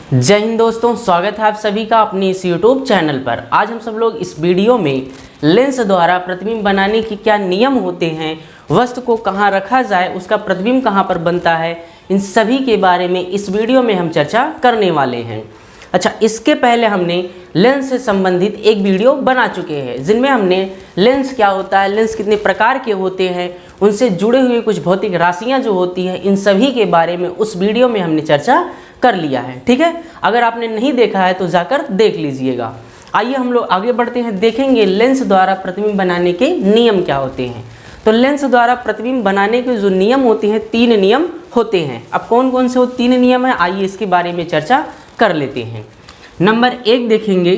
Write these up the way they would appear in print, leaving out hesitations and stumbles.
जय हिंद दोस्तों, स्वागत है आप सभी का अपने इस YouTube चैनल पर। आज हम सब लोग इस वीडियो में लेंस द्वारा प्रतिबिंब बनाने के क्या नियम होते हैं, वस्तु को कहाँ रखा जाए, उसका प्रतिबिंब कहाँ पर बनता है, इन सभी के बारे में इस वीडियो में हम चर्चा करने वाले हैं। अच्छा, इसके पहले हमने लेंस से संबंधित एक वीडियो बना चुके हैं जिनमें हमने लेंस क्या होता है, लेंस कितने प्रकार के होते हैं, उनसे जुड़े हुए कुछ भौतिक राशियाँ जो होती हैं, इन सभी के बारे में उस वीडियो में हमने चर्चा कर लिया है। ठीक है, अगर आपने नहीं देखा है तो जाकर देख लीजिएगा। आइए हम लोग आगे बढ़ते हैं, देखेंगे लेंस द्वारा प्रतिबिंब बनाने के नियम क्या होते हैं। तो लेंस द्वारा प्रतिबिंब बनाने के जो नियम होते हैं, 3 नियम होते हैं। अब कौन कौन से वो 3 नियम हैं, आइए इसके बारे में चर्चा कर लेते हैं। नंबर 1 देखेंगे,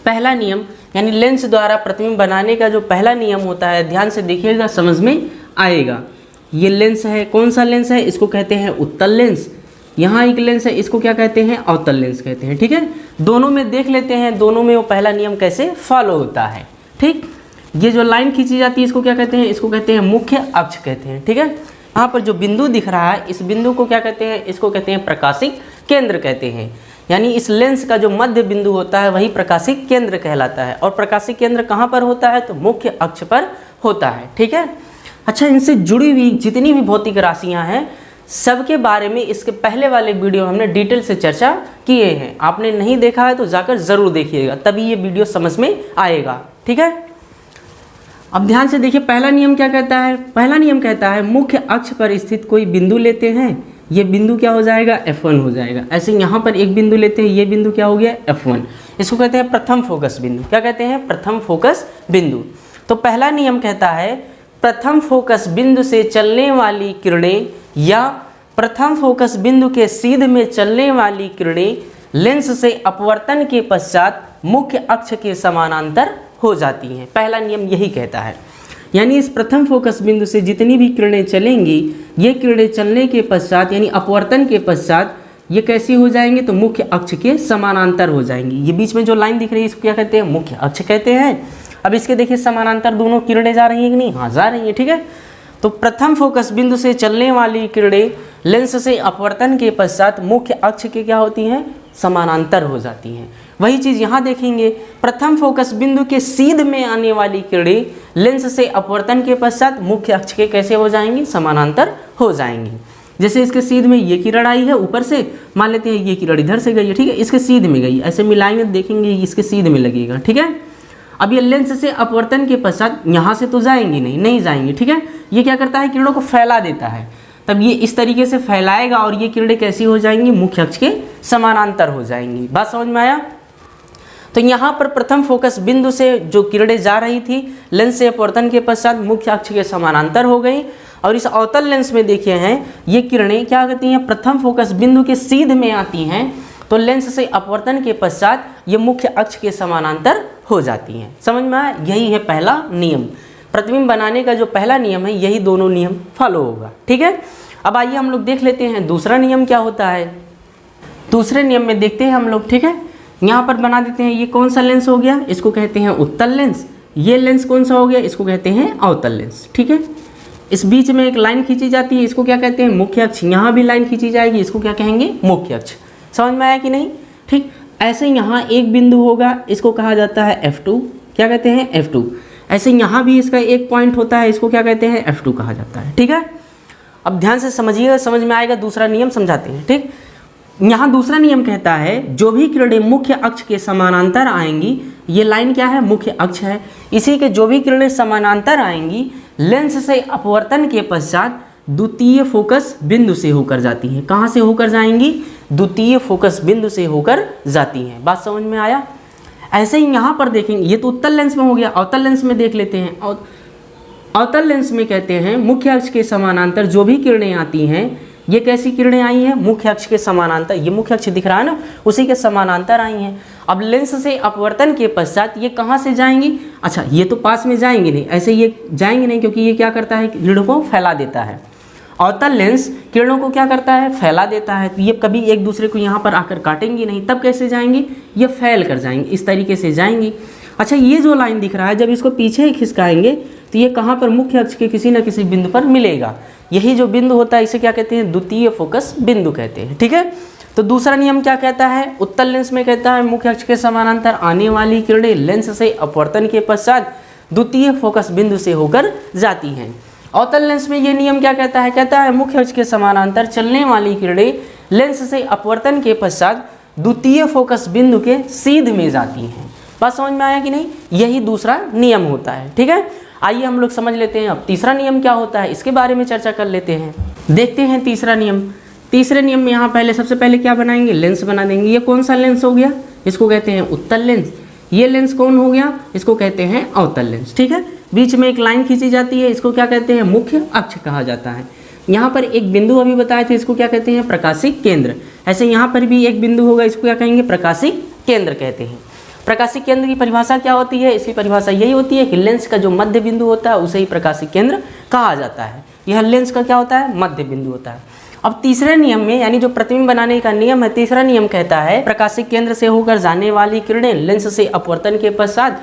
पहला नियम यानी लेंस द्वारा प्रतिबिंब बनाने का जो पहला नियम होता है, ध्यान से देखिएगा, समझ में आएगा। ये लेंस है, कौन सा लेंस है, इसको कहते हैं उत्तल लेंस। यहाँ एक लेंस है, इसको क्या कहते हैं, अवतल लेंस कहते हैं। ठीक है, दोनों में देख लेते हैं, दोनों में वो पहला नियम कैसे फॉलो होता है। ठीक, ये जो लाइन खींची जाती है इसको क्या कहते हैं, इसको कहते हैं मुख्य अक्ष कहते हैं। ठीक है, यहाँ पर जो बिंदु दिख रहा है, इस बिंदु को क्या कहते हैं, इसको कहते हैं प्रकाशिक केंद्र कहते हैं। यानी इस लेंस का जो मध्य बिंदु होता है वही प्रकाशिक केंद्र कहलाता है। और प्रकाशिक केंद्र कहाँ पर होता है, तो मुख्य अक्ष पर होता है। ठीक है, अच्छा, इनसे जुड़ी हुई जितनी भी भौतिक राशियाँ हैं सबके बारे में इसके पहले वाले वीडियो हमने डिटेल से चर्चा किए हैं। आपने नहीं देखा है तो जाकर ज़रूर देखिएगा, तभी ये वीडियो समझ में आएगा। ठीक है, अब ध्यान से देखिए, पहला नियम क्या कहता है, पहला नियम कहता है मुख्य अक्ष पर स्थित कोई बिंदु लेते हैं, ये बिंदु क्या हो जाएगा, F1 हो जाएगा। ऐसे यहाँ पर एक बिंदु लेते हैं, ये बिंदु क्या हो गया, F1। इसको कहते हैं प्रथम फोकस बिंदु। क्या कहते हैं, प्रथम फोकस बिंदु। तो पहला नियम कहता है प्रथम फोकस बिंदु से चलने वाली किरणें या प्रथम फोकस बिंदु के सीध में चलने वाली किरणें लेंस से अपवर्तन के पश्चात मुख्य अक्ष के समानांतर हो जाती हैं। पहला नियम यही कहता है, यानी इस प्रथम फोकस बिंदु से जितनी भी किरणें चलेंगी, ये किरणें चलने के पश्चात यानी अपवर्तन के पश्चात ये कैसी हो जाएंगी, तो मुख्य अक्ष के समानांतर हो जाएंगी। ये बीच में जो लाइन दिख रही है इसको क्या कहते हैं, मुख्य अक्ष कहते हैं। अब इसके देखिए समानांतर दोनों किरणें जा रही हैं कि नहीं, हाँ जा रही हैं। ठीक है, तो प्रथम फोकस बिंदु से चलने वाली किरणें लेंस से अपवर्तन के पश्चात मुख्य अक्ष के क्या होती हैं, समानांतर हो जाती हैं। वही चीज़ यहाँ देखेंगे, प्रथम फोकस बिंदु के सीध में आने वाली किरणें लेंस से अपवर्तन के पश्चात मुख्य अक्ष के कैसे हो जाएंगी, समानांतर हो जाएंगी। जैसे इसके सीध में ये किरण आई है ऊपर से, मान लेते हैं ये किरण इधर से गई है, ठीक है, इसके सीध में गई, ऐसे मिलाएंगे देखेंगे इसके सीध में लगेगा। ठीक है, अब ये लेंस से अपवर्तन के पश्चात यहाँ से तो जाएंगी नहीं जाएंगी। ठीक है, ये क्या करता है, किरणों को फैला देता है। तब ये इस तरीके से फैलाएगा और ये किरणें कैसी हो जाएंगी, मुख्य अक्ष के समानांतर हो जाएंगी। बात समझ में आया। तो यहाँ पर प्रथम फोकस बिंदु से जो किरणें जा रही थी लेंस से अपवर्तन के पश्चात मुख्य अक्ष के समानांतर हो गई। और इस अवतल लेंस में देखिए हैं, ये किरणें क्या करती हैं, प्रथम फोकस बिंदु के सीध में आती हैं, तो लेंस से अपवर्तन के पश्चात ये मुख्य अक्ष के समानांतर हो जाती हैं। समझ में आया, यही है पहला नियम। प्रतिबिंब बनाने का जो पहला नियम है, यही दोनों नियम फॉलो होगा। ठीक है, अब आइए हम लोग देख लेते हैं दूसरा नियम क्या होता है। दूसरे नियम में देखते हैं हम लोग। ठीक है, यहाँ पर बना देते हैं, ये कौन सा लेंस हो गया, इसको कहते हैं उत्तल लेंस। ये लेंस कौन सा हो गया, इसको कहते हैं अवतल लेंस। ठीक है, इस बीच में एक लाइन खींची जाती है, इसको क्या कहते हैं, मुख्य अक्ष। यहाँ भी लाइन खींची जाएगी, इसको क्या कहेंगे, मुख्य अक्ष। समझ में आया कि नहीं। ठीक, ऐसे यहाँ एक बिंदु होगा, इसको कहा जाता है F2। क्या कहते हैं, F2। ऐसे यहाँ भी इसका एक पॉइंट होता है, इसको क्या कहते हैं, F2 कहा जाता है। ठीक है, अब ध्यान से समझिएगा, समझ में आएगा। दूसरा नियम समझाते हैं। ठीक, यहाँ दूसरा नियम कहता है जो भी किरणें मुख्य अक्ष के समानांतर आएंगी, ये लाइन क्या है, मुख्य अक्ष है, इसी के जो भी किरणें समानांतर आएंगी लेंस से अपवर्तन के पश्चात द्वितीय फोकस बिंदु से होकर जाती हैं। कहाँ से होकर जाएंगी, द्वितीय फोकस बिंदु से होकर जाती हैं। बात समझ में आया। ऐसे ही यहाँ पर देखेंगे, ये तो उत्तल लेंस में हो गया। अवतल लेंस में देख लेते हैं। अवतल लेंस में कहते हैं मुख्य अक्ष के समानांतर जो भी किरणें आती हैं, ये कैसी किरणें आई हैं, मुख्य अक्ष के समानांतर। ये मुख्य अक्ष दिख रहा है ना, उसी के समानांतर आई हैं। अब लेंस से अपवर्तन के पश्चात ये कहाँ से जाएंगी, अच्छा ये तो पास में जाएंगी नहीं, ऐसे ये जाएंगी नहीं, क्योंकि ये क्या करता है, किरणों को फैला देता है। अवतल लेंस किरणों को क्या करता है, फैला देता है। तो ये कभी एक दूसरे को यहाँ पर आकर काटेंगी नहीं, तब कैसे जाएंगी, ये फैल कर जाएंगी, इस तरीके से जाएंगी। अच्छा, ये जो लाइन दिख रहा है, जब इसको पीछे खिसकाएंगे तो ये कहाँ पर, मुख्य अक्ष के किसी न किसी बिंदु पर मिलेगा। यही जो बिंदु होता है इसे क्या कहते हैं, द्वितीय फोकस बिंदु कहते हैं। ठीक है, तो दूसरा नियम क्या कहता है, उत्तल लेंस में कहता है मुख्य अक्ष के समानांतर आने वाली किरणें लेंस से अपवर्तन के पश्चात द्वितीय फोकस बिंदु से होकर जाती हैं। अवतल लेंस में ये नियम क्या कहता है, कहता है मुख्य अक्ष के समानांतर चलने वाली किरणें लेंस से अपवर्तन के पश्चात द्वितीय फोकस बिंदु के सीध में जाती हैं। बात समझ में आया कि नहीं, यही दूसरा नियम होता है। ठीक है, आइए हम लोग समझ लेते हैं अब तीसरा नियम क्या होता है, इसके बारे में चर्चा कर लेते हैं। देखते हैं तीसरा नियम। तीसरे नियम में यहाँ पहले सबसे पहले क्या बनाएंगे, लेंस बना देंगे। ये कौन सा लेंस हो गया, इसको कहते हैं उत्तल लेंस। ये लेंस कौन हो गया, इसको कहते हैं अवतल लेंस। ठीक है, बीच में एक लाइन खींची जाती है, इसको क्या कहते हैं, मुख्य अक्ष कहा जाता है। यहाँ पर एक बिंदु अभी बताए थे, इसको क्या कहते हैं, प्रकाशिक केंद्र। ऐसे यहाँ पर भी एक बिंदु होगा, इसको क्या कहेंगे, प्रकाशिक केंद्र कहते हैं। प्रकाशिक केंद्र की परिभाषा क्या होती है, इसकी परिभाषा यही होती है कि लेंस का जो मध्य बिंदु होता है उसे ही प्रकाशिक केंद्र कहा जाता है। यह लेंस का क्या होता है, मध्य बिंदु होता है। अब तीसरे नियम में यानी जो प्रतिबिंब बनाने का नियम है, तीसरा नियम कहता है प्रकाशिक केंद्र से होकर जाने वाली किरणें लेंस से अपवर्तन के पश्चात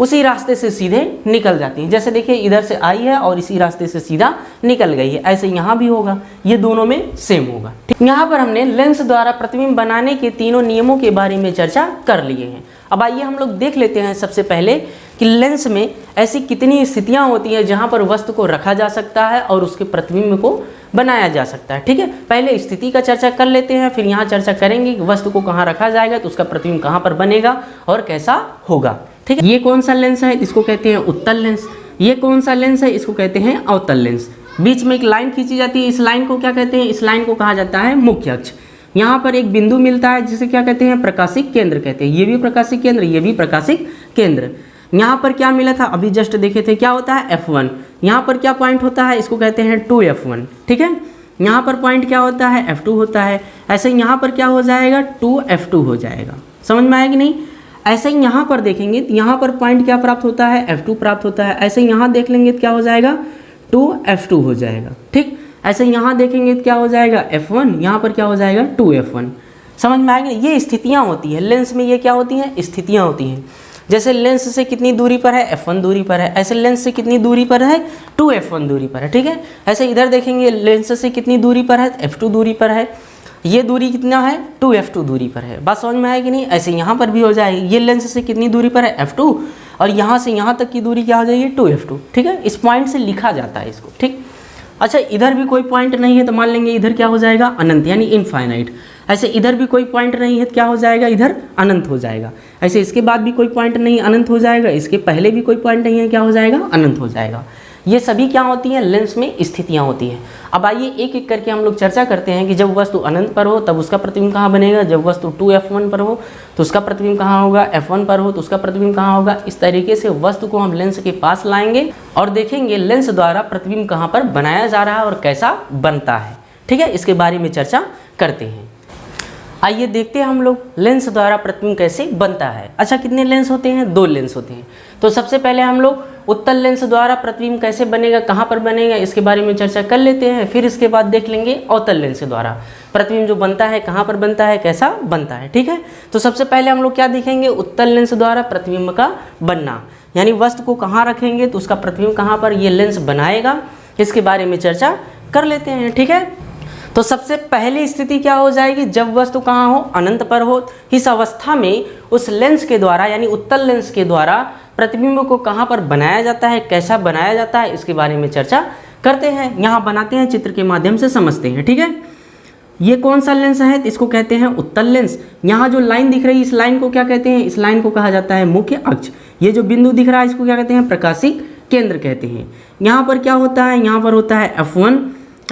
उसी रास्ते से सीधे निकल जाती हैं। जैसे देखिए इधर से आई है और इसी रास्ते से सीधा निकल गई है, ऐसे यहाँ भी होगा, ये दोनों में सेम होगा। यहाँ पर हमने लेंस द्वारा प्रतिबिंब बनाने के तीनों नियमों के बारे में चर्चा कर लिए हैं। अब आइए हम लोग देख लेते हैं सबसे पहले कि लेंस में ऐसी कितनी स्थितियाँ होती हैं जहाँ पर वस्तु को रखा जा सकता है और उसके प्रतिबिंब को बनाया जा सकता है। ठीक है, पहले स्थिति का चर्चा कर लेते हैं, फिर यहाँ चर्चा करेंगे कि वस्तु को कहाँ रखा जाएगा तो उसका प्रतिबिंब कहाँ पर बनेगा और कैसा होगा। ठीक है, ये कौन सा लेंस है, इसको कहते हैं उत्तल लेंस। ये कौन सा लेंस है, इसको कहते हैं अवतल लेंस। बीच में एक लाइन खींची जाती है, इस लाइन को क्या कहते हैं, इस लाइन को कहा जाता है मुख्य अक्ष। यहाँ पर एक बिंदु मिलता है जिसे क्या कहते हैं, प्रकाशिक केंद्र कहते हैं। ये भी प्रकाशिक केंद्र, ये भी प्रकाशिक केंद्र। यहाँ पर क्या मिला था, अभी जस्ट देखे थे, क्या होता है, F1। यहाँ पर क्या पॉइंट होता है, इसको कहते हैं 2F1। ठीक है, यहाँ पर पॉइंट क्या होता है, F2 होता है। ऐसे यहाँ पर क्या हो जाएगा, 2F2 हो जाएगा। समझ में आया कि नहीं। ऐसे ही यहाँ पर देखेंगे तो यहाँ पर पॉइंट क्या प्राप्त होता है, F2 प्राप्त होता है। ऐसे यहाँ देख लेंगे तो क्या हो जाएगा, 2F2 हो जाएगा। ठीक, ऐसे यहाँ देखेंगे तो क्या हो जाएगा, F1, यहाँ पर क्या हो जाएगा, 2F1। समझ में आएगा। ये स्थितियाँ होती है लेंस में, ये क्या होती हैं, स्थितियाँ होती हैं। जैसे लेंस से कितनी दूरी पर है, F1 दूरी पर है। ऐसे लेंस से कितनी दूरी पर है, 2F1 दूरी पर है। ठीक है, ऐसे इधर देखेंगे लेंस से कितनी दूरी पर है, F2 दूरी पर है। ये दूरी कितना है, 2F2 दूरी पर है। बात समझ में आएगी नहीं। ऐसे यहाँ पर भी हो जाएगी, ये लेंस से कितनी दूरी पर है, F2, और यहाँ से यहाँ तक की दूरी क्या हो जाएगी, 2F2। ठीक है, इस पॉइंट से लिखा जाता है इसको। ठीक, अच्छा इधर भी कोई पॉइंट नहीं है तो मान लेंगे इधर क्या हो जाएगा, अनंत यानी इनफाइनाइट। ऐसे इधर भी कोई पॉइंट नहीं है तो क्या हो जाएगा, इधर अनंत हो जाएगा। ऐसे इसके बाद भी कोई पॉइंट नहीं, अनंत हो जाएगा। इसके पहले भी कोई पॉइंट नहीं है, क्या हो जाएगा, अनंत हो जाएगा। ये सभी क्या होती हैं, लेंस में स्थितियाँ होती हैं। अब आइए एक एक करके हम लोग चर्चा करते हैं कि जब वस्तु अनंत पर हो तब उसका प्रतिबिंब कहाँ बनेगा, जब वस्तु 2F1 पर हो तो उसका प्रतिबिंब कहाँ होगा, F1 पर हो तो उसका प्रतिबिंब कहाँ होगा। इस तरीके से वस्तु को हम लेंस के पास लाएंगे और देखेंगे लेंस द्वारा प्रतिबिंब कहाँ पर बनाया जा रहा है और कैसा बनता है। ठीक है, इसके बारे में चर्चा करते हैं। आइए देखते हैं हम लोग लेंस द्वारा प्रतिबिंब कैसे बनता है। अच्छा कितने लेंस होते हैं, 2 लेंस होते हैं। तो सबसे पहले हम लोग उत्तल लेंस द्वारा प्रतिबिंब कैसे बनेगा, कहाँ पर बनेगा, इसके बारे में चर्चा कर लेते हैं। फिर इसके बाद देख लेंगे अवतल लेंस द्वारा प्रतिबिंब जो बनता है, कहाँ पर बनता है, कैसा बनता है। ठीक है, तो सबसे पहले हम लोग क्या देखेंगे, उत्तल लेंस द्वारा प्रतिबिंब का बनना, यानी वस्तु को कहाँ रखेंगे तो उसका प्रतिबिंब कहाँ पर ये लेंस बनाएगा, इसके बारे में चर्चा कर लेते हैं। ठीक है, तो सबसे पहली स्थिति क्या हो जाएगी, जब वस्तु कहाँ हो, अनंत पर हो। इस अवस्था में उस लेंस के द्वारा यानी उत्तल लेंस के द्वारा प्रतिबिंब को कहाँ पर बनाया जाता है, कैसा बनाया जाता है, इसके बारे में चर्चा करते हैं। यहाँ बनाते हैं, चित्र के माध्यम से समझते हैं। ठीक है, ये कौन सा लेंस है, इसको कहते हैं उत्तल लेंस। यहाँ जो लाइन दिख रही है, इस लाइन को क्या कहते हैं, इस लाइन को कहा जाता है मुख्य अक्ष। ये जो बिंदु दिख रहा है इसको क्या कहते हैं, प्रकाशिक केंद्र कहते हैं। यहाँ पर क्या होता है, यहाँ पर होता है F1।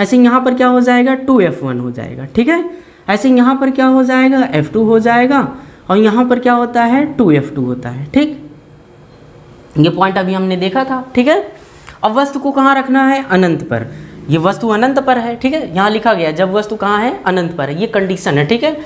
ऐसे यहाँ पर क्या हो जाएगा, 2F1 हो जाएगा। ठीक है, ऐसे यहाँ पर क्या हो जाएगा, F2 हो जाएगा, और यहाँ पर क्या होता है, 2F2 होता है। ठीक, ये पॉइंट अभी हमने देखा था। ठीक है, अब वस्तु को कहाँ रखना है, अनंत पर। ये वस्तु अनंत पर है। ठीक है, यहाँ लिखा गया जब वस्तु कहाँ है, अनंत पर है, ये कंडीशन है। ठीक है,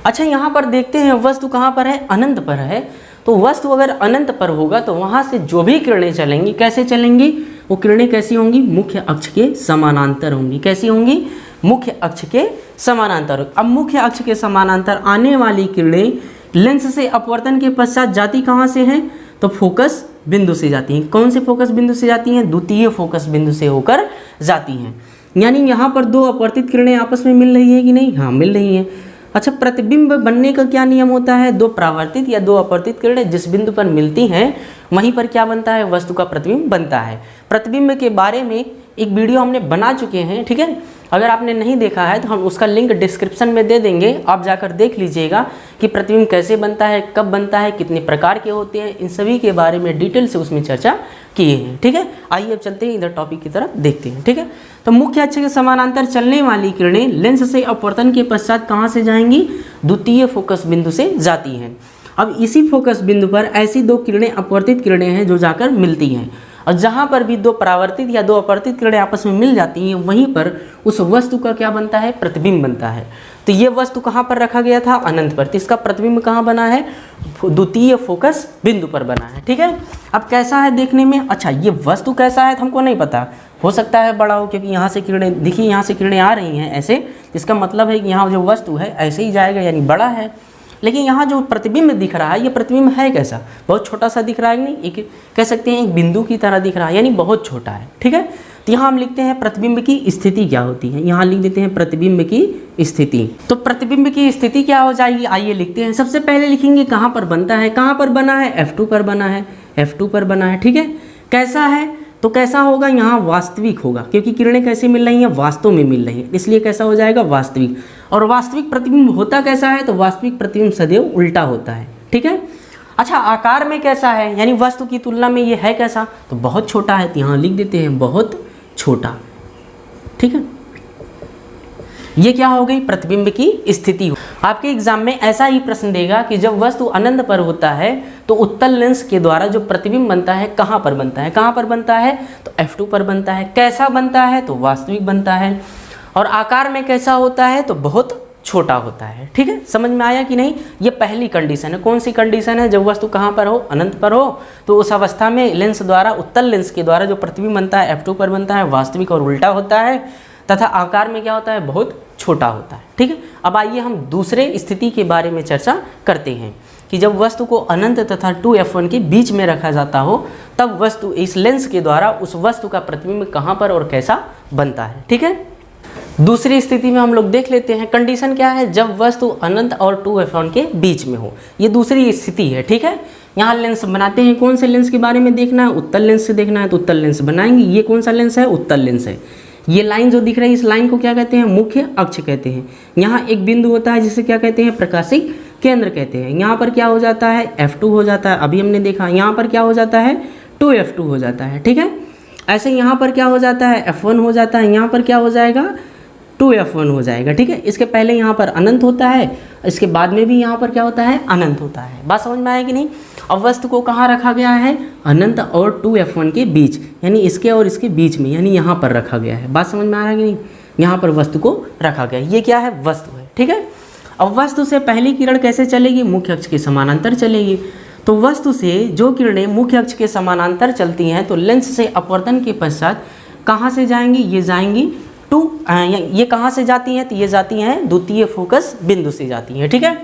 अच्छा यहाँ पर देखते हैं वस्तु कहाँ पर है, अनंत पर है। तो वस्तु अगर अनंत पर होगा तो वहाँ से जो भी किरणें चलेंगी कैसे चलेंगी, वो किरणें कैसी होंगी, मुख्य अक्ष के समानांतर होंगी। कैसी होंगी, मुख्य अक्ष के समानांतर। अब मुख्य अक्ष के समानांतर आने वाली किरणें लेंस से अपवर्तन के पश्चात जाती कहाँ से हैं, तो फोकस बिंदु से जाती हैं। कौन से फोकस बिंदु से जाती हैं, द्वितीय फोकस बिंदु से होकर जाती हैं। यानी यहाँ पर 2 अपवर्तित किरणें आपस में मिल रही है कि नहीं, हाँ मिल रही हैं। अच्छा, प्रतिबिंब बनने का क्या नियम होता है? दो परावर्तित या दो अपवर्तित किरणें जिस बिंदु पर मिलती हैं वहीं पर क्या बनता है? वस्तु का प्रतिबिंब बनता है। प्रतिबिंब के बारे में एक वीडियो हमने बना चुके हैं, ठीक है। अगर आपने नहीं देखा है तो हम उसका लिंक डिस्क्रिप्शन में दे देंगे, आप जाकर देख लीजिएगा कि प्रतिबिंब कैसे बनता है, कब बनता है, कितने प्रकार के होते हैं, इन सभी के बारे में डिटेल से उसमें चर्चा किए हैं, ठीक है। आइए अब चलते हैं इधर टॉपिक की तरफ देखते हैं, ठीक है। तो मुख्य अक्ष के समानांतर चलने वाली किरणें लेंस से अपवर्तन के पश्चात कहाँ से जाएंगी? द्वितीय फोकस बिंदु से जाती हैं। अब इसी फोकस बिंदु पर ऐसी दो किरणें अपवर्तित किरणें हैं जो जाकर मिलती हैं, और जहाँ पर भी दो परावर्तित या दो अपवर्तित किरणें आपस में मिल जाती हैं वहीं पर उस वस्तु का क्या बनता है? प्रतिबिंब बनता है। तो ये वस्तु कहाँ पर रखा गया था? अनंत पर। तो इसका प्रतिबिंब कहाँ बना है? द्वितीय फोकस बिंदु पर बना है, ठीक है। अब कैसा है देखने में? अच्छा, ये वस्तु कैसा है हमको नहीं पता, हो सकता है बड़ा हो, क्योंकि यहाँ से किरणें देखिए, यहाँ से किरणें आ रही हैं ऐसे, इसका मतलब है कि यहाँ जो वस्तु है ऐसे ही जाएगा, यानी बड़ा है। लेकिन यहाँ जो प्रतिबिंब दिख रहा है, ये प्रतिबिंब है कैसा? बहुत छोटा सा दिख रहा है, नहीं, एक कह सकते हैं एक बिंदु की तरह दिख रहा है, यानी बहुत छोटा है, ठीक है। तो यहाँ हम लिखते हैं प्रतिबिंब की स्थिति क्या होती है, यहाँ लिख देते हैं प्रतिबिंब की स्थिति। तो प्रतिबिंब की स्थिति क्या हो जाएगी? आइए लिखते हैं। सबसे पहले लिखेंगे कहाँ पर बनता है, कहाँ पर बना है? F2 पर बना है, F2 पर बना है, ठीक है। कैसा है? तो कैसा होगा? यहाँ वास्तविक होगा, क्योंकि किरणें कैसे मिल रही हैं? वास्तव में मिल रही हैं, इसलिए कैसा हो जाएगा? वास्तविक। और वास्तविक प्रतिबिंब होता कैसा है? तो वास्तविक प्रतिबिंब सदैव उल्टा होता है, ठीक है। अच्छा, आकार में कैसा है? यानी वस्तु की तुलना में ये है कैसा? तो बहुत छोटा है, तो यहाँ लिख देते हैं बहुत छोटा, ठीक है। ये क्या हो गई? प्रतिबिंब की स्थिति। आपके एग्जाम में ऐसा ही प्रश्न देगा कि जब वस्तु अनंत पर होता है तो उत्तल लेंस के द्वारा जो प्रतिबिंब बनता है कहाँ पर बनता है? कहाँ पर बनता है? तो F2 पर बनता है। कैसा बनता है? तो वास्तविक बनता है। और आकार में कैसा होता है? तो बहुत छोटा होता है, ठीक है। समझ में आया कि नहीं? ये पहली कंडीशन है। कौन सी कंडीशन है? जब वस्तु कहाँ पर हो? अनंत पर हो, तो उस अवस्था में लेंस द्वारा, उत्तल लेंस के द्वारा जो प्रतिबिंब बनता है F2 पर बनता है, वास्तविक और उल्टा होता है, तथा आकार में क्या होता है? बहुत छोटा होता है, ठीक है। अब आइए हम दूसरे स्थिति के बारे में चर्चा करते हैं कि जब वस्तु को अनंत तथा 2F1 के बीच में रखा जाता हो तब वस्तु इस लेंस के द्वारा उस वस्तु का प्रतिबिंब कहाँ पर और कैसा बनता है, ठीक है। दूसरी स्थिति में हम लोग देख लेते हैं। कंडीशन क्या है? जब वस्तु अनंत और 2F1 के बीच में हो, ये दूसरी स्थिति है, ठीक है। यहाँ लेंस बनाते हैं, कौन से लेंस के बारे में देखना है? उत्तल लेंस से देखना है तो उत्तल लेंस बनाएंगे। ये कौन सा लेंस है? उत्तल लेंस है। ये लाइन जो दिख रही है, इस लाइन को क्या कहते हैं? मुख्य अक्ष कहते हैं। यहाँ एक बिंदु होता है जिसे क्या कहते हैं? प्रकाशिक केंद्र कहते हैं। यहाँ पर क्या हो जाता है? F2 हो जाता है, अभी हमने देखा। यहाँ पर क्या हो जाता है? 2F2 हो जाता है, ठीक है। ऐसे यहाँ पर क्या हो जाता है? F1 हो जाता है। यहाँ पर क्या हो जाएगा? 2F1 हो जाएगा, ठीक है। इसके पहले यहाँ पर अनंत होता है, इसके बाद में भी यहाँ पर क्या होता है? अनंत होता है। बात समझ में आएगी नहीं? अब वस्तु को कहाँ रखा गया है? अनंत और 2F1 के बीच, यानी इसके और इसके बीच में, यानी यहाँ पर रखा गया है। बात समझ में आ रहा है कि नहीं? यहाँ पर वस्तु को रखा गया है। ये क्या है? वस्तु है, ठीक है। अब वस्तु से पहली किरण कैसे चलेगी? मुख्य अक्ष के समानांतर चलेगी। तो वस्तु से जो किरणें मुख्य अक्ष के समानांतर चलती हैं तो लेंस से अपवर्तन के पश्चात कहाँ से जाएंगी? ये जाएंगी ये कहाँ से जाती हैं? तो ये जाती हैं द्वितीय फोकस बिंदु से जाती हैं, ठीक है।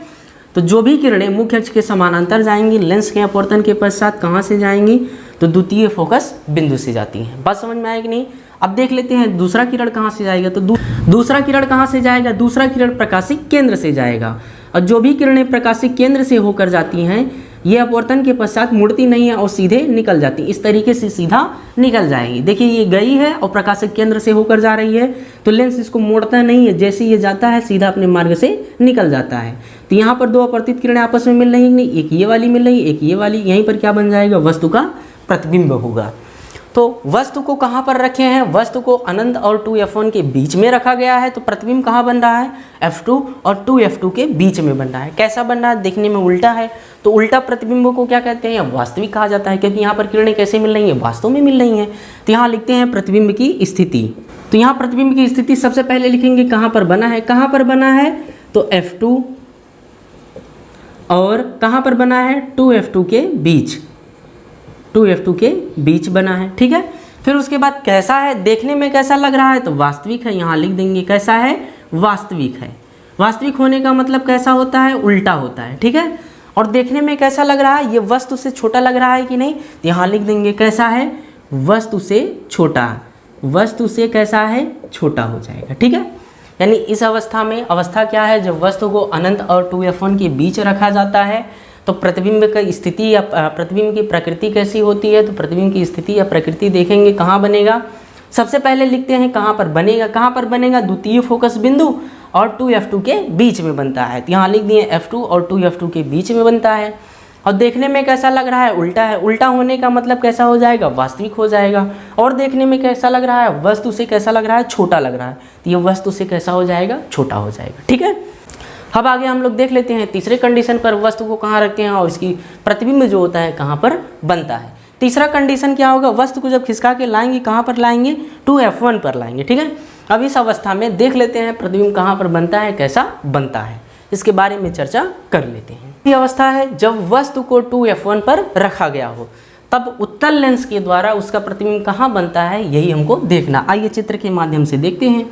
तो जो भी किरणें मुख्य अक्ष के समानांतर जाएंगी लेंस के अपवर्तन के पश्चात कहाँ से जाएंगी? तो द्वितीय फोकस बिंदु से जाती हैं। बात समझ में आएगी नहीं? अब देख लेते हैं दूसरा किरण कहाँ से जाएगा। तो दूसरा किरण कहाँ से जाएगा? दूसरा किरण प्रकाशिक केंद्र से जाएगा। और जो भी किरणें प्रकाशिक केंद्र से होकर जाती हैं ये अपवर्तन के पश्चात मुड़ती नहीं है और सीधे निकल जाती, इस तरीके से सीधा निकल जाएगी। देखिए ये गई है और प्रकाशिक केंद्र से होकर जा रही है तो लेंस इसको मोड़ता नहीं है, जैसे ये जाता है सीधा अपने मार्ग से निकल जाता है। तो यहाँ पर दो अपवर्तित किरणें आपस में मिल रही नहीं, एक ये वाली मिल रही, एक ये वाली। यहीं पर क्या बन जाएगा? वस्तु का प्रतिबिंब होगा। तो वस्तु को कहाँ पर रखे हैं? वस्तु को अनंत और 2F1 के बीच में रखा गया है। तो प्रतिबिंब कहाँ बन रहा है? F2 और 2F2 के बीच में बन रहा है। कैसा बन रहा है? देखने में उल्टा है। तो उल्टा प्रतिबिंब को क्या कहते हैं? वास्तविक कहा जाता है, क्योंकि यहाँ पर किरणें कैसे मिल रही हैं? वास्तव में मिल रही हैं। तो यहाँ लिखते हैं प्रतिबिंब की स्थिति। तो यहाँ प्रतिबिंब की स्थिति सबसे पहले लिखेंगे कहाँ पर बना है। कहाँ पर बना है? तो F2 और कहाँ पर बना है? 2F2 के बीच, 2F2 के बीच बना है, ठीक है। फिर उसके बाद कैसा है? देखने में कैसा लग रहा है? तो वास्तविक है, यहाँ लिख देंगे कैसा है? वास्तविक है। वास्तविक होने का मतलब कैसा होता है? उल्टा होता है, ठीक है। और देखने में कैसा लग रहा है? ये वस्तु से छोटा लग रहा है कि नहीं? तो यहाँ लिख देंगे कैसा है? वस्तु से छोटा। वस्तु से कैसा है? छोटा हो जाएगा, ठीक है। यानी इस अवस्था में अवस्था क्या है, जब वस्तु को अनंत और 2f1 के बीच रखा जाता है तो प्रतिबिंब की स्थिति या प्रतिबिंब की प्रकृति कैसी होती है। तो प्रतिबिंब की स्थिति या प्रकृति देखेंगे कहाँ बनेगा। सबसे पहले लिखते हैं कहाँ पर बनेगा। कहाँ पर बनेगा, द्वितीय फोकस बिंदु और 2f2 के बीच में बनता है। तो यहाँ लिख दिए f2 और 2f2 के बीच में बनता है। और देखने में कैसा लग रहा है, उल्टा है। उल्टा होने का मतलब कैसा हो जाएगा, वास्तविक हो जाएगा। और देखने में कैसा लग रहा है, वस्तु से कैसा लग रहा है, छोटा लग रहा है। तो ये वस्तु से कैसा हो जाएगा, छोटा हो जाएगा। ठीक है, अब आगे हम लोग देख लेते हैं तीसरे कंडीशन पर वस्तु को कहाँ रखते हैं और इसकी प्रतिबिंब जो होता है कहाँ पर बनता है। तीसरा कंडीशन क्या होगा, वस्तु को जब खिसका के लाएंगे कहाँ पर लाएंगे, 2f1 पर लाएंगे। ठीक है, अब इस अवस्था में देख लेते हैं प्रतिबिंब कहाँ पर बनता है, कैसा बनता है, इसके बारे में चर्चा कर लेते हैं। ये अवस्था है जब वस्तु को 2f1 पर रखा गया हो, तब उत्तल लेंस के द्वारा उसका प्रतिबिंब कहाँ बनता है, यही हमको देखना। आइए चित्र के माध्यम से देखते हैं।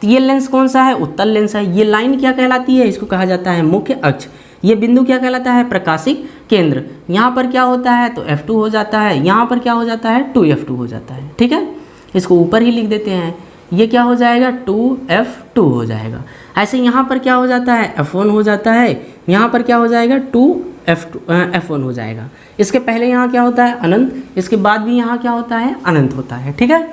तो ये लेंस कौन सा है, उत्तल लेंस है। ये लाइन क्या कहलाती है, इसको कहा जाता है मुख्य अक्ष। ये बिंदु क्या कहलाता है, प्रकाशिक केंद्र। यहाँ पर क्या होता है, तो f2 हो जाता है। यहाँ पर क्या हो जाता है, 2f2 हो जाता है। ठीक है, इसको ऊपर ही लिख देते हैं। ये क्या हो जाएगा, 2f2 हो जाएगा। ऐसे यहाँ पर क्या हो जाता है, f1 हो जाता है। यहाँ पर क्या हो जाएगा, 2f1 हो जाएगा। इसके पहले यहाँ क्या होता है, अनंत। इसके बाद भी यहाँ क्या होता है, अनंत होता है। ठीक है,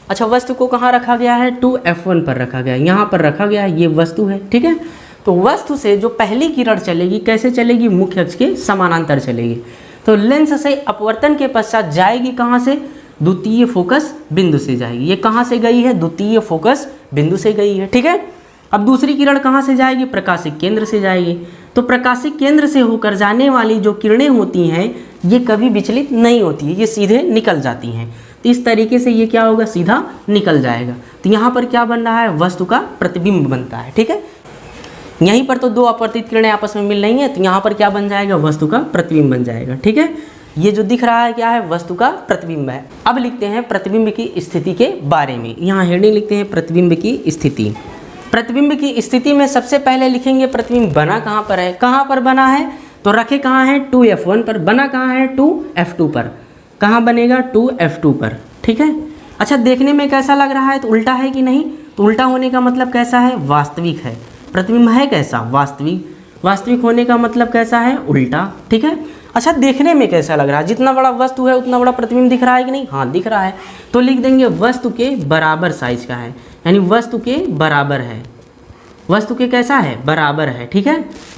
अच्छा वस्तु को कहाँ रखा गया है, 2f1 पर रखा गया है। यहाँ पर रखा गया है, ये वस्तु है। ठीक है, तो वस्तु से जो पहली किरण चलेगी कैसे चलेगी, मुख्य अक्ष के समानांतर चलेगी। तो लेंस से अपवर्तन के पश्चात जाएगी कहाँ से, द्वितीय फोकस बिंदु से जाएगी। ये कहाँ से गई है, द्वितीय फोकस बिंदु से गई है। ठीक है, अब दूसरी किरण कहाँ से जाएगी, प्रकाशिक केंद्र से जाएगी। तो प्रकाशिक केंद्र से होकर जाने वाली जो किरणें होती हैं ये कभी विचलित नहीं होती है, ये सीधे निकल जाती हैं। तो इस तरीके से ये क्या होगा, सीधा निकल जाएगा। तो यहाँ पर क्या बन रहा है, वस्तु का प्रतिबिंब बनता है। ठीक है, यहीं पर तो दो अपवर्तित किरणें आपस में मिल रही हैं, तो यहाँ पर क्या बन जाएगा, वस्तु का प्रतिबिंब बन जाएगा। ठीक है, ये जो दिख रहा है क्या है, वस्तु का प्रतिबिंब है। अब लिखते हैं प्रतिबिंब की स्थिति के बारे में। यहाँ हेडिंग लिखते हैं प्रतिबिंब की स्थिति। प्रतिबिंब की स्थिति में सबसे पहले लिखेंगे प्रतिबिंब बना कहाँ पर है। कहाँ पर बना है, तो रखे कहाँ है, 2f1 पर। बना कहाँ है, 2f2 पर। कहाँ बनेगा, 2f2 पर। ठीक है, अच्छा देखने में कैसा लग रहा है, तो उल्टा है कि नहीं, तो उल्टा होने का मतलब कैसा है, वास्तविक है। प्रतिबिंब है कैसा, वास्तविक। वास्तविक होने का मतलब कैसा है, उल्टा। ठीक है, अच्छा देखने में कैसा लग रहा है, जितना बड़ा वस्तु है उतना बड़ा प्रतिबिंब दिख रहा है कि नहीं, हाँ दिख रहा है। तो लिख देंगे वस्तु के बराबर साइज का है, यानी वस्तु के बराबर है। वस्तु के कैसा है, बराबर है। ठीक है,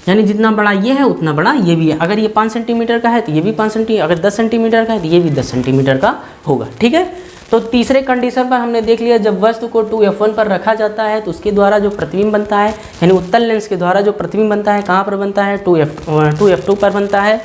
यानी जितना बड़ा ये है उतना बड़ा ये भी है। अगर ये 5 सेंटीमीटर का है तो ये भी 5 सेंटीमीटर, अगर 10 सेंटीमीटर का है तो ये भी 10 सेंटीमीटर का होगा। ठीक है, तो तीसरे कंडीशन पर हमने देख लिया, जब वस्तु को 2f1 पर रखा जाता है तो उसके द्वारा जो प्रतिबिंब बनता है, यानी उत्तल लेंस के द्वारा जो प्रतिबिंब बनता है कहाँ पर बनता है, 2f2 पर बनता है।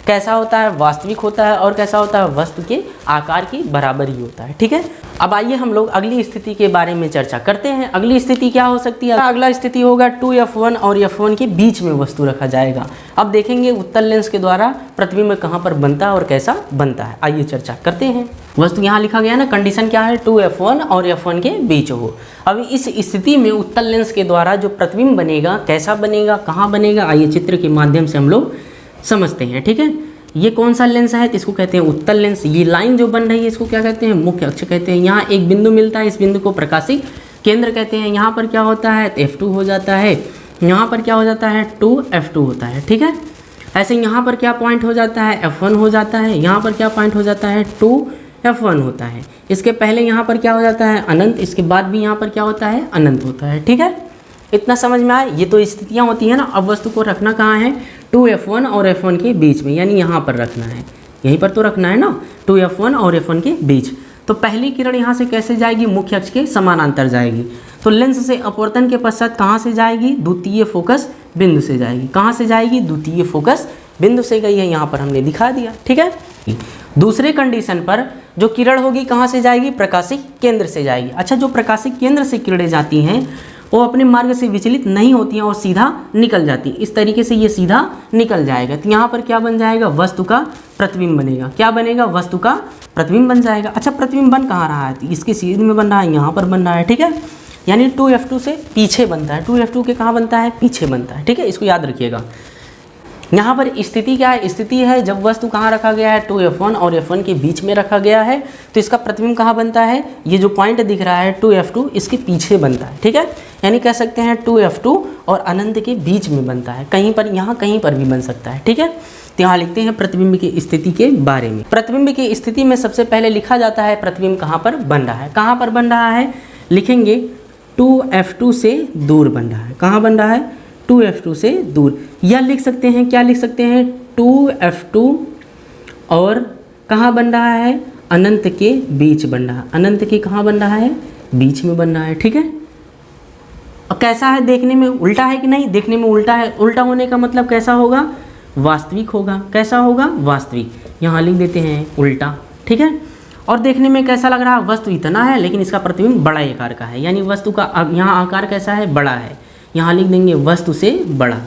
कैसा होता है, वास्तविक होता है। और कैसा होता है, वस्तु के आकार की बराबर ही होता है। ठीक है, अब आइए हम लोग अगली स्थिति के बारे में चर्चा करते हैं। अगली स्थिति क्या हो सकती है, अगला स्थिति होगा 2f1 और f1 के बीच में वस्तु रखा जाएगा। अब देखेंगे उत्तल लेंस के द्वारा प्रतिबिंब कहाँ पर बनता है और कैसा बनता है। आइए चर्चा करते हैं। वस्तु यहाँ लिखा गया ना, कंडीशन क्या है, 2f1 और f1 के बीच हो। अब इस स्थिति में उत्तल लेंस के द्वारा जो प्रतिबिंब बनेगा कैसा बनेगा, कहाँ बनेगा, आइए चित्र के माध्यम से हम लोग समझते हैं। ठीक है, ये कौन सा लेंस है, तो इसको कहते हैं उत्तल लेंस। ये लाइन जो बन रही है इसको क्या कहते हैं, मुख्य अक्ष कहते हैं। यहाँ एक बिंदु मिलता है, इस बिंदु को प्रकाशिक केंद्र कहते हैं। यहाँ पर क्या होता है, तो f2 हो जाता है। यहाँ पर क्या हो जाता है, 2f2 होता है। ठीक है, ऐसे यहाँ पर क्या पॉइंट हो जाता है, f1 हो जाता है। यहाँ पर क्या पॉइंट हो जाता है, 2f1 होता है। इसके पहले यहाँ पर क्या हो जाता है, अनंत। इसके बाद भी यहाँ पर क्या होता है, अनंत होता है। ठीक है, इतना समझ में आए। ये तो स्थितियाँ होती हैं ना। अब वस्तु को रखना कहाँ है, 2f1 और f1 के बीच में, यानी यहाँ पर रखना है, यहीं पर तो रखना है ना, 2f1 और f1 के बीच। तो पहली किरण यहाँ से कैसे जाएगी, मुख्य अक्ष के समानांतर जाएगी। तो लेंस से अपवर्तन के पश्चात कहाँ से जाएगी, द्वितीय फोकस बिंदु से जाएगी। कहाँ से जाएगी, द्वितीय फोकस बिंदु से गई है, यहाँ पर हमने दिखा दिया। ठीक है, दूसरे कंडीशन पर जो किरण होगी कहाँ से जाएगी, प्रकाशिक केंद्र से जाएगी। अच्छा, जो प्रकाशिक केंद्र से किरणें जाती हैं वो अपने मार्ग से विचलित नहीं होती हैं और सीधा निकल जाती। इस तरीके से ये सीधा निकल जाएगा। तो यहाँ पर क्या बन जाएगा, वस्तु का प्रतिबिंब बनेगा। क्या बनेगा, वस्तु का प्रतिबिंब बन जाएगा। अच्छा, प्रतिबिंब बन कहाँ रहा है, तो इसके सीध में बन रहा है, यहाँ पर बन रहा है। ठीक है, यानी 2f2 से पीछे बनता है। 2f2 के कहाँ बनता है, पीछे बनता है। ठीक है, इसको याद रखिएगा। यहाँ पर स्थिति क्या है, स्थिति है जब वस्तु कहाँ रखा गया है, 2f1 और f1 के बीच में रखा गया है। तो इसका प्रतिबिंब कहाँ बनता है, ये जो पॉइंट दिख रहा है 2f2, इसके पीछे बनता है। ठीक है, यानी कह सकते हैं 2f2 और अनंत के बीच में बनता है, कहीं पर, यहाँ कहीं पर भी बन सकता है। ठीक है, तो यहाँ लिखते हैं प्रतिबिंब की स्थिति के बारे में। प्रतिबिंब की स्थिति में सबसे पहले लिखा जाता है प्रतिबिंब कहाँ पर बन रहा है। कहाँ पर बन रहा है, लिखेंगे 2f2 से दूर बन रहा है। कहाँ बन रहा है, 2f2 से दूर। या लिख सकते हैं, क्या लिख सकते हैं, 2f2 और कहाँ बन रहा है, अनंत के बीच बन रहा है। अनंत के कहाँ बन रहा है, बीच में बन रहा है। ठीक है, और कैसा है, देखने में उल्टा है कि नहीं, देखने में उल्टा है। उल्टा होने का मतलब कैसा होगा, वास्तविक होगा। कैसा होगा, वास्तविक। यहाँ लिख देते हैं उल्टा। ठीक है, और देखने में कैसा लग रहा है, वस्तु इतना है लेकिन इसका प्रतिबिंब बड़ा आकार का है, यानी वस्तु का यहाँ आकार कैसा है, बड़ा है। यहाँ लिख देंगे वस्तु से बड़ा,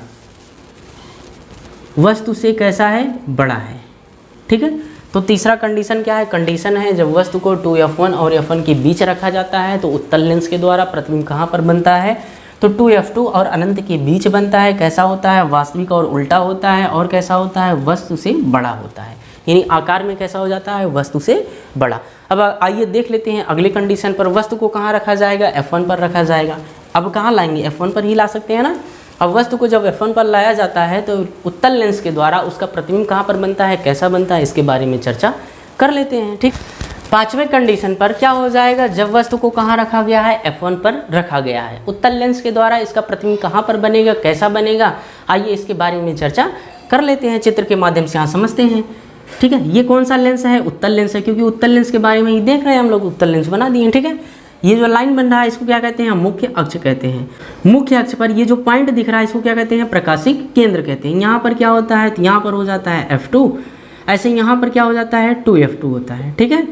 वस्तु से कैसा है, बड़ा है। ठीक है, तो तीसरा कंडीशन क्या है, कंडीशन है जब वस्तु को 2f1 और f1 के बीच रखा जाता है तो उत्तल लेंस के द्वारा प्रतिबिंब कहाँ पर बनता है, तो 2f2 और अनंत के बीच बनता है। कैसा होता है, वास्तविक और उल्टा होता है। और कैसा होता है, वस्तु से बड़ा होता है, यानी आकार में कैसा हो जाता है, वस्तु से बड़ा। अब आइए देख लेते हैं अगले कंडीशन पर, वस्तु को कहाँ रखा जाएगा, f1 पर रखा जाएगा। अब कहाँ लाएंगे, f1 पर ही ला सकते हैं ना। अब वस्तु को जब f1 पर लाया जाता है तो उत्तल लेंस के द्वारा उसका प्रतिबिंब कहाँ पर बनता है, कैसा बनता है, इसके बारे में चर्चा कर लेते हैं। ठीक, पांचवें कंडीशन पर क्या हो जाएगा, जब वस्तु को कहाँ रखा गया है, f1 पर रखा गया है, उत्तल लेंस के द्वारा इसका प्रतिबिंब कहाँ पर बनेगा, कैसा बनेगा, आइए इसके बारे में चर्चा कर लेते हैं। चित्र के माध्यम से यहाँ समझते हैं। ठीक है, ये कौन सा लेंस है, उत्तल लेंस है, क्योंकि उत्तल लेंस के बारे में ही देख रहे हैं हम लोग, उत्तल लेंस बना दिए। ठीक है, ये जो लाइन बन रहा है इसको क्या कहते हैं, मुख्य अक्ष कहते हैं। मुख्य अक्ष पर ये जो पॉइंट दिख रहा है इसको क्या कहते हैं, प्रकाशिक केंद्र कहते हैं। यहाँ पर क्या होता है, तो यहाँ पर हो जाता है f2, ऐसे यहाँ पर क्या हो जाता है, 2f2 होता है। ठीक है,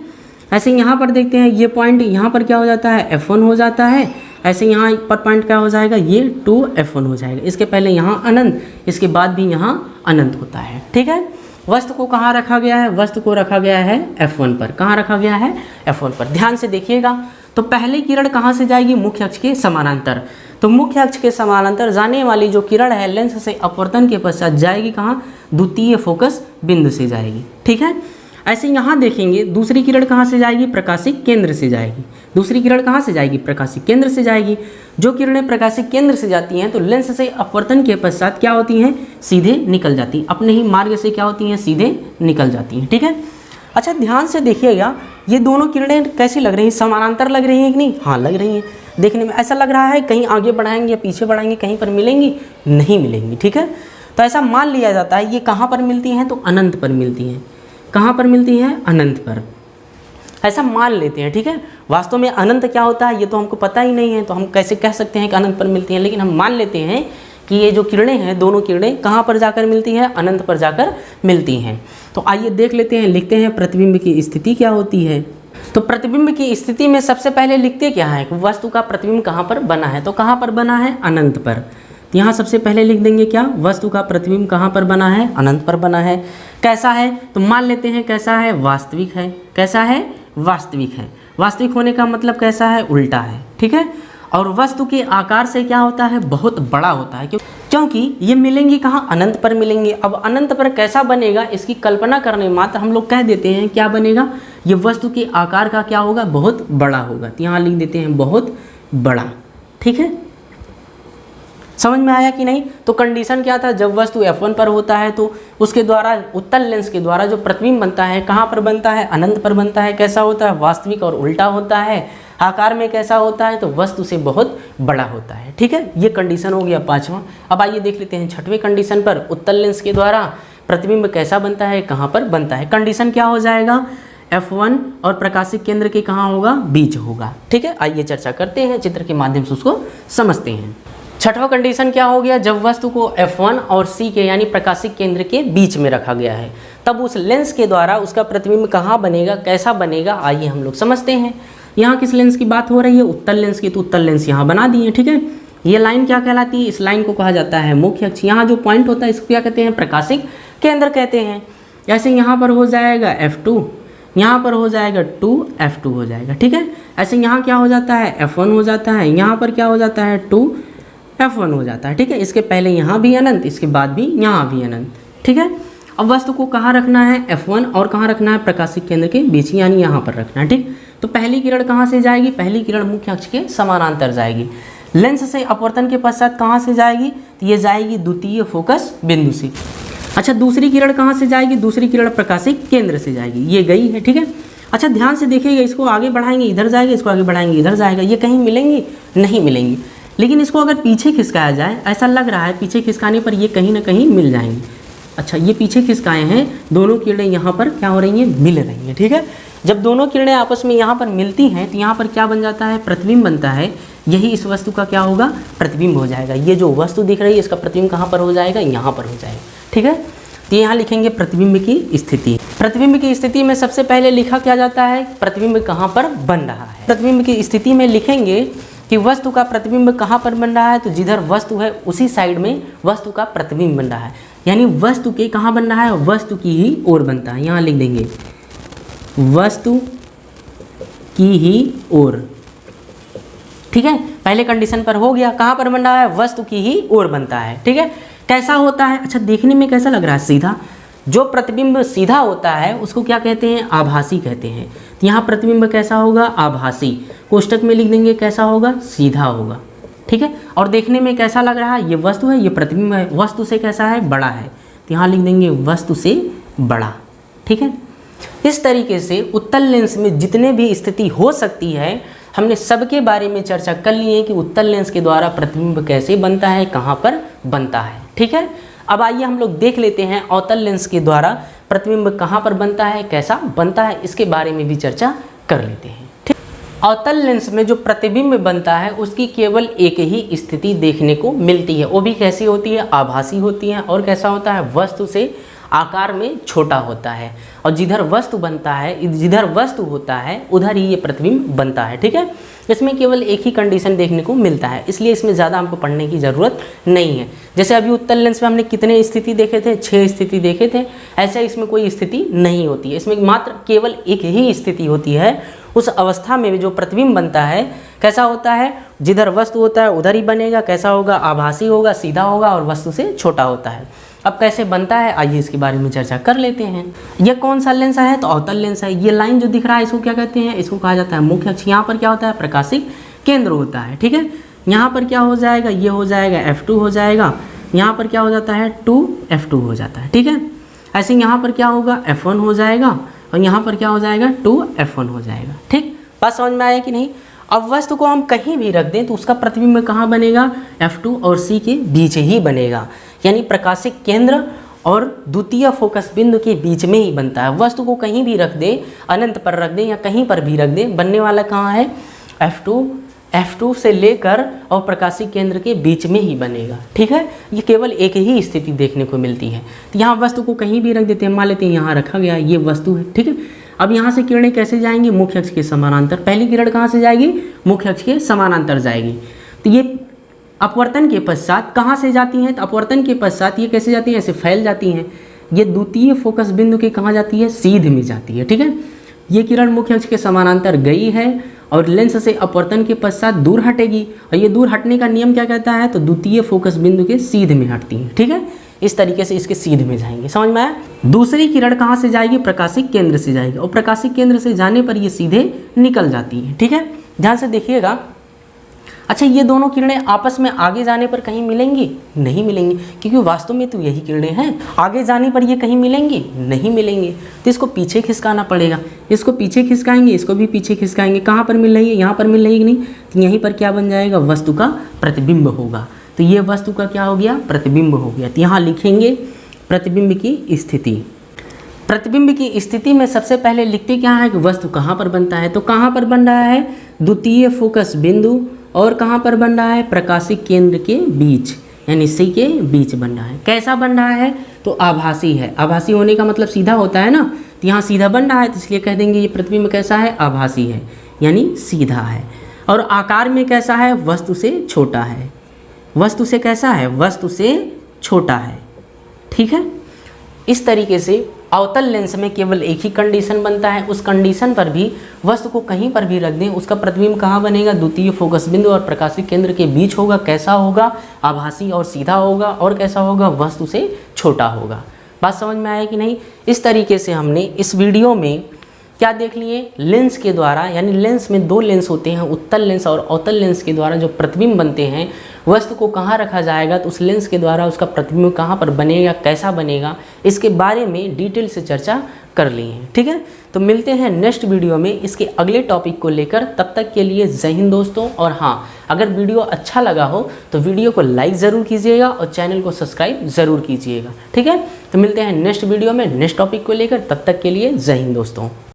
ऐसे यहाँ पर देखते हैं ये पॉइंट, यहाँ पर क्या हो जाता है, f1 हो जाता है। ऐसे यहाँ पर पॉइंट क्या हो जाएगा, ये 2f1 हो जाएगा। इसके पहले यहाँ अनंत, इसके बाद भी यहाँ अनंत होता है। ठीक है, वस्तु को कहाँ रखा गया है, वस्तु को रखा गया है f1 पर। कहाँ रखा गया है, f1 पर। ध्यान से देखिएगा, तो पहली किरण कहाँ से जाएगी, मुख्य अक्ष के समानांतर। तो मुख्य अक्ष के समानांतर जाने वाली जो किरण है लेंस से अपवर्तन के पश्चात जाएगी कहाँ, द्वितीय फोकस बिंदु से जाएगी। ठीक है, ऐसे यहाँ देखेंगे दूसरी किरण कहाँ से जाएगी, प्रकाशिक केंद्र से जाएगी। दूसरी किरण कहाँ से जाएगी, प्रकाशिक केंद्र से जाएगी। जो किरणें प्रकाशिक केंद्र से जाती हैं तो लेंस से अपवर्तन के पश्चात क्या होती हैं, सीधे निकल जाती हैं, अपने ही मार्ग से क्या होती हैं, सीधे निकल जाती हैं। ठीक है, अच्छा ध्यान से देखिएगा, ये दोनों किरणें कैसी लग रही हैं, समानांतर लग रही हैं कि नहीं, हाँ लग रही हैं। देखने में ऐसा लग रहा है कहीं आगे बढ़ाएंगे या पीछे बढ़ाएंगे कहीं पर मिलेंगी, नहीं मिलेंगी। ठीक है, तो ऐसा मान लिया जाता है। ये कहाँ पर मिलती हैं, तो अनंत पर मिलती हैं। कहाँ पर मिलती हैं, अनंत पर, ऐसा मान लेते हैं। ठीक है, वास्तव में अनंत क्या होता है ये तो हमको पता ही नहीं है, तो हम कैसे कह सकते हैं कि अनंत पर मिलती हैं, लेकिन हम मान लेते हैं कि ये जो किरणें हैं, दोनों किरणें कहाँ पर जाकर मिलती हैं, अनंत पर जाकर मिलती हैं। तो आइए देख लेते हैं, लिखते हैं प्रतिबिंब की स्थिति क्या होती है। तो प्रतिबिंब की स्थिति में सबसे पहले लिखते क्या है, वस्तु का प्रतिबिंब कहाँ पर बना है, तो कहाँ पर बना है, अनंत पर। यहाँ सबसे पहले लिख देंगे क्या, वस्तु का प्रतिबिंब कहाँ पर बना है, अनंत पर बना है। कैसा है, तो मान लेते हैं कैसा है, वास्तविक है। कैसा है, वास्तविक है। वास्तविक होने का मतलब कैसा है, उल्टा है। ठीक है, और वस्तु के आकार से क्या होता है, बहुत बड़ा होता है, क्योंकि ये मिलेंगी कहाँ, अनंत पर मिलेंगे। अब अनंत पर कैसा बनेगा इसकी कल्पना करने मात्र हम लोग कह देते हैं क्या बनेगा, ये वस्तु के आकार का क्या होगा, बहुत बड़ा होगा। तो यहाँ लिख देते हैं बहुत बड़ा। ठीक है, समझ में आया कि नहीं। तो कंडीशन क्या था, जब वस्तु f1 पर होता है तो उसके द्वारा उत्तल लेंस के द्वारा जो प्रतिबिंब बनता है कहाँ पर बनता है, अनंत पर बनता है। कैसा होता है, वास्तविक और उल्टा होता है। आकार में कैसा होता है, तो वस्तु से बहुत बड़ा होता है। ठीक है, ये कंडीशन हो गया पांचवा। अब आइए देख लेते हैं छठवें कंडीशन पर, उत्तल लेंस के द्वारा प्रतिबिंब कैसा बनता है, कहाँ पर बनता है। कंडीशन क्या हो जाएगा, f1 और प्रकाशिक केंद्र के कहाँ होगा, बीच होगा। ठीक है, आइए चर्चा करते हैं, चित्र के माध्यम से उसको समझते हैं। छठवां कंडीशन क्या हो गया, जब वस्तु को f1 और c के यानी प्रकाशिक केंद्र के बीच में रखा गया है तब उस लेंस के द्वारा उसका प्रतिबिंब कहाँ बनेगा, कैसा बनेगा, आइए हम लोग समझते हैं। यहाँ किस लेंस की बात हो रही है, उत्तल लेंस की, तो उत्तल लेंस यहाँ बना दिए। ठीक है, ये लाइन क्या कहलाती है, इस लाइन को कहा जाता है मुख्य अक्ष। यहाँ जो पॉइंट होता है इसको क्या कहते हैं, प्रकाशिक केंद्र कहते हैं। ऐसे यहाँ पर हो जाएगा f2, यहाँ पर हो जाएगा 2f2 हो जाएगा। ठीक है, ऐसे यहाँ क्या हो जाता है, f1 हो जाता है, यहाँ पर क्या हो जाता है, 2f1 हो जाता है। ठीक है, इसके पहले यहाँ भी अनंत, इसके बाद भी यहाँ भी अनंत। ठीक है, अब वस्तु को कहाँ रखना है, f1 और कहाँ रखना है, प्रकाशिक केंद्र के बीच, यानी यहाँ पर रखना है। ठीक, तो पहली किरण कहाँ से जाएगी, पहली किरण मुख्य अक्ष के समानांतर जाएगी। लेंस से अपवर्तन के पश्चात कहाँ से जाएगी, तो ये जाएगी द्वितीय फोकस बिंदु से। अच्छा, दूसरी किरण कहाँ से जाएगी, दूसरी किरण प्रकाशिक केंद्र से जाएगी, ये गई है, ठीक है। अच्छा, ध्यान से देखिएगा, इसको आगे बढ़ाएंगे इधर जाएगा, इसको आगे बढ़ाएंगे इधर जाएगा, ये कहीं मिलेंगी नहीं मिलेंगी। लेकिन इसको अगर पीछे खिसकाया जाए, ऐसा लग रहा है पीछे खिसकाने पर ये कहीं ना कहीं मिल जाएंगी। अच्छा, ये पीछे खिसकाए हैं, दोनों किरणें यहाँ पर क्या हो रही हैं, मिल रही हैं, ठीक है। जब दोनों किरणें आपस में यहाँ पर मिलती हैं तो यहाँ पर क्या बन जाता है, प्रतिबिंब बनता है। यही इस वस्तु का क्या होगा, प्रतिबिंब हो जाएगा। ये जो वस्तु दिख रही है इसका प्रतिबिंब कहाँ पर हो जाएगा, यहाँ पर हो जाएगा, ठीक है। तो यहाँ लिखेंगे प्रतिबिंब की स्थिति। प्रतिबिंब की स्थिति में सबसे पहले लिखा क्या जाता है, प्रतिबिंब कहाँ पर बन रहा है। प्रतिबिंब की स्थिति में लिखेंगे कि वस्तु का प्रतिबिंब कहाँ पर बन रहा है, तो जिधर वस्तु है उसी साइड में वस्तु का प्रतिबिंब बन रहा है। यानी वस्तु के कहाँ बन रहा है, वस्तु की ही ओर बनता है। यहाँ लिख देंगे वस्तु की ही ओर, ठीक है। पहले कंडीशन पर हो गया, कहाँ पर बन रहा है, वस्तु की ही ओर बनता है, ठीक है। कैसा होता है, अच्छा देखने में कैसा लग रहा है, सीधा। जो प्रतिबिंब सीधा होता है उसको क्या कहते हैं, आभासी कहते हैं। तो यहाँ प्रतिबिंब कैसा होगा, आभासी। कोष्टक में लिख देंगे कैसा होगा, सीधा होगा, ठीक है। और देखने में कैसा लग रहा है, ये वस्तु है, ये प्रतिबिंब है, वस्तु से कैसा है, बड़ा है। तो यहाँ लिख देंगे वस्तु से बड़ा, ठीक है। इस तरीके से उत्तल लेंस में जितने भी स्थिति हो सकती है हमने सबके बारे में चर्चा कर ली है कि उत्तल लेंस के द्वारा प्रतिबिंब कैसे बनता है, कहाँ पर बनता है, ठीक है। अब आइए हम लोग देख लेते हैं अवतल लेंस के द्वारा प्रतिबिंब कहाँ पर बनता है, कैसा बनता है, इसके बारे में भी चर्चा कर लेते हैं, ठीक। अवतल लेंस में जो प्रतिबिंब बनता है उसकी केवल एक ही स्थिति देखने को मिलती है। वो भी कैसी होती है, आभासी होती है। और कैसा होता है, वस्तु से आकार में छोटा होता है। और जिधर वस्तु बनता है, जिधर वस्तु होता है उधर ही ये प्रतिबिंब बनता है, ठीक है। इसमें केवल एक ही कंडीशन देखने को मिलता है, इसलिए इसमें ज़्यादा हमको पढ़ने की ज़रूरत नहीं है। जैसे अभी उत्तल लेंस में हमने कितने स्थिति देखे थे, 6 स्थिति देखे थे। ऐसा इसमें कोई स्थिति नहीं होती है, इसमें मात्र केवल एक ही स्थिति होती है। उस अवस्था में जो प्रतिबिंब बनता है कैसा होता है, जिधर वस्तु होता है उधर ही बनेगा। कैसा होगा, आभासी होगा, सीधा होगा और वस्तु से छोटा होता है। अब कैसे बनता है, आइए इसके बारे में चर्चा कर लेते हैं। ये कौन सा लेंस है, तो अवतल लेंस है। ये लाइन जो दिख रहा है इसको क्या कहते हैं, इसको कहा जाता है मुख्य अक्ष। यहाँ पर क्या होता है, प्रकाशिक केंद्र होता है, ठीक है। यहाँ पर क्या हो जाएगा, ये हो जाएगा F2 हो जाएगा। यहाँ पर क्या हो जाता है, 2F2 हो जाता है, ठीक है। ऐसे यहाँ पर क्या होगा, F1 हो जाएगा और यहाँ पर क्या हो जाएगा, 2F1 हो जाएगा, ठीक। बात समझ में आया कि नहीं। अब वस्तु को हम कहीं भी रख दें तो उसका प्रतिबिंब कहाँ बनेगा, F2 और C के बीच ही बनेगा। यानी प्रकाशिक केंद्र और द्वितीय फोकस बिंदु के बीच में ही बनता है। वस्तु को कहीं भी रख दें, अनंत पर रख दें या कहीं पर भी रख दें, बनने वाला कहाँ है, F2 से लेकर और प्रकाशिक केंद्र के बीच में ही बनेगा, ठीक है। ये केवल एक ही स्थिति देखने को मिलती है। तो यहाँ वस्तु को कहीं भी रख देते हैं, मान लेते हैं यहाँ रखा गया, ये वस्तु है, ठीक है। अब यहाँ से किरणें कैसे जाएंगी, मुख्य अक्ष के समानांतर। पहली किरण कहाँ से जाएगी, मुख्य अक्ष के समानांतर जाएगी। तो ये अपवर्तन के पश्चात कहाँ से जाती हैं, तो अपवर्तन के पश्चात ये कैसे जाती हैं, ऐसे फैल जाती हैं। ये द्वितीय फोकस बिंदु के कहाँ जाती है, सीध में जाती है, ठीक है। ये किरण मुख्य अक्ष के समानांतर गई है और लेंस से अपवर्तन के पश्चात दूर हटेगी। और ये दूर हटने का नियम क्या कहता है, तो द्वितीय फोकस बिंदु के सीध में हटती है, ठीक है। इस तरीके से इसके सीध में जाएंगे, समझ में आया। दूसरी किरण कहाँ से जाएगी, प्रकाशिक केंद्र से जाएगी और प्रकाशिक केंद्र से जाने पर ये सीधे निकल जाती है, ठीक है। ध्यान से देखिएगा। अच्छा, ये दोनों किरणें आपस में आगे जाने पर कहीं मिलेंगी, नहीं मिलेंगी, क्योंकि वास्तव में तो यही किरणें हैं। आगे जाने पर ये कहीं मिलेंगी, नहीं मिलेंगे। तो इसको पीछे खिसकाना पड़ेगा। इसको पीछे खिसकाएंगे, इसको भी पीछे खिसकाएंगे। कहाँ पर मिल रही है, यहाँ पर मिल रही है कि नहीं, तो यहीं पर क्या बन जाएगा, वस्तु का प्रतिबिंब होगा। तो ये वस्तु का क्या हो गया, प्रतिबिंब हो गया। तो यहाँ लिखेंगे प्रतिबिंब की स्थिति। प्रतिबिंब की स्थिति में सबसे पहले लिखते क्या है कि वस्तु कहाँ पर बनता है, तो कहाँ पर बन रहा है, द्वितीय फोकस बिंदु और कहाँ पर बन रहा है, प्रकाशिक केंद्र के बीच, यानी C के बीच बन रहा है। कैसा बन रहा है, तो आभासी है। आभासी होने का मतलब सीधा होता है ना, तो यहाँ सीधा बन रहा है, तो इसलिए कह देंगे ये प्रतिबिंब कैसा है, आभासी है, यानी सीधा है। और आकार में कैसा है, वस्तु से छोटा है। वस्तु से कैसा है, वस्तु से छोटा है, ठीक है। इस तरीके से अवतल लेंस में केवल एक ही कंडीशन बनता है। उस कंडीशन पर भी वस्तु को कहीं पर भी रख दें, उसका प्रतिबिंब कहाँ बनेगा, द्वितीय फोकस बिंदु और प्रकाशिक केंद्र के बीच होगा। कैसा होगा, आभासी और सीधा होगा। और कैसा होगा, वस्तु से छोटा होगा। बात समझ में आया कि नहीं। इस तरीके से हमने इस वीडियो में क्या देख लिए, लेंस के द्वारा, यानी लेंस में दो लेंस होते हैं, उत्तल लेंस और अवतल लेंस के द्वारा जो प्रतिबिंब बनते हैं, वस्तु को कहाँ रखा जाएगा तो उस लेंस के द्वारा उसका प्रतिबिंब कहाँ पर बनेगा, कैसा बनेगा, इसके बारे में डिटेल से चर्चा कर ली है। ठीक है, तो मिलते हैं नेक्स्ट वीडियो में इसके अगले टॉपिक को लेकर। तब तक के लिए जय हिंद दोस्तों। और हाँ, अगर वीडियो अच्छा लगा हो तो वीडियो को लाइक ज़रूर कीजिएगा और चैनल को सब्सक्राइब ज़रूर कीजिएगा। ठीक है, तो मिलते हैं नेक्स्ट वीडियो में नेक्स्ट टॉपिक को लेकर। तब तक के लिए जय हिंद दोस्तों।